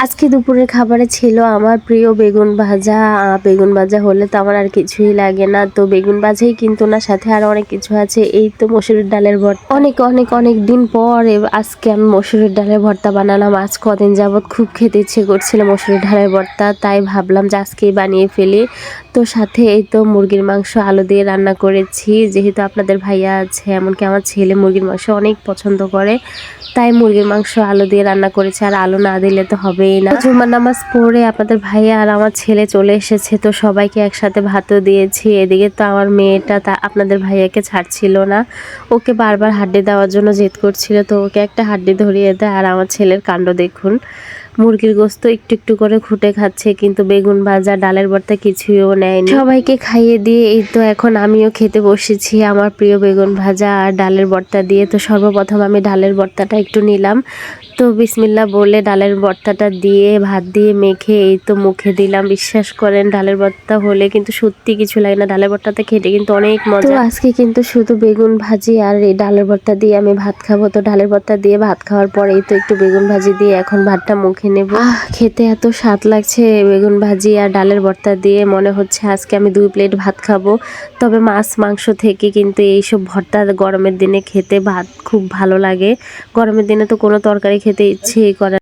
আজকে দুপুরের খাবারে ছিল আমার প্রিয় বেগুন ভাজা। বেগুন ভাজা হলে তো আমার আর কিছুই লাগে না, তো বেগুন ভাজাই কিন্তু না, সাথে আরো অনেক কিছু আছে। এই তো মসুরের ডালের ভর্তা, অনেক অনেক অনেক দিন পর আজকে আমি মসুরের ডালের ভর্তা বানালাম। আজ কদিন যাবত খুব খেতে ইচ্ছে করছিল মসুরের ডালের ভর্তা, তাই ভাবলাম যে আজকেই বানিয়ে ফেলি। তো সাথে এই তো মুরগির মাংস আলু দিয়ে রান্না করেছি, যেহেতু আপনাদের ভাইয়া আছে, এমনকি আমার ছেলে মুরগির মাংস অনেক পছন্দ করে, তাই মুরগির মাংস আলু দিয়ে রান্না করেছি। আর আলু না দিলে তো হবেই না। জুমার নামাজ পড়ে আপনাদের ভাইয়া আর আমার ছেলে চলে এসেছে, তো সবাইকে একসাথে ভাতও দিয়েছি। এদিকে তো আমার মেয়েটা আপনাদের ভাইয়াকে ছাড়ছিল না, ওকে বারবার হাড্ডি দেওয়ার জন্য জেদ করছিল, তো ওকে একটা হাড্ডি ধরিয়ে দেয়। আর আমার ছেলের কাণ্ড দেখুন, মুরগির গোস্ত একটু একটু করে খুঁটে খাচ্ছে, কিন্তু বেগুন ভাজা ডালের ভর্তা কিছুইও নেয়নি। সবাইকে খাইয়ে দিয়ে এই তো এখন আমিও খেতে বসেছি আমার প্রিয় বেগুন ভাজা আর ডালের ভর্তা দিয়ে। তো সর্বপ্রথম আমি ডালের ভর্তাটা একটু নিলাম, তো বিসমিল্লাহ বলে ডালের ভর্তাটা দিয়ে ভাত দিয়ে মেখে এই তো মুখে দিলাম। বিশ্বাস করেন, ডালের ভর্তা হলে কিন্তু সত্যি কিছু লাগে না, ডালের ভর্তাতে খেতে কিন্তু অনেক মজা। তো আজকে কিন্তু শুধু বেগুন ভাজি আর এই ডালের ভর্তা দিয়ে আমি ভাত খাবো। তো ডালের ভর্তা দিয়ে ভাত খাওয়ার পরেই তো একটু বেগুন ভাজি দিয়ে এখন ভাতটা মুখে নেব। খেতে এত স্বাদ লাগছে বেগুন ভাজি আর ডালের ভর্তা দিয়ে, মনে হচ্ছে আজকে আমি 2 প্লেট ভাত খাবো। তবে মাছ মাংস থেকে কিন্তু এইসব ভর্তা গরমের দিনে খেতে ভাত খুব ভালো লাগে। গরমের দিনে তো কোনো তরকারি খেতে ইচ্ছেই করে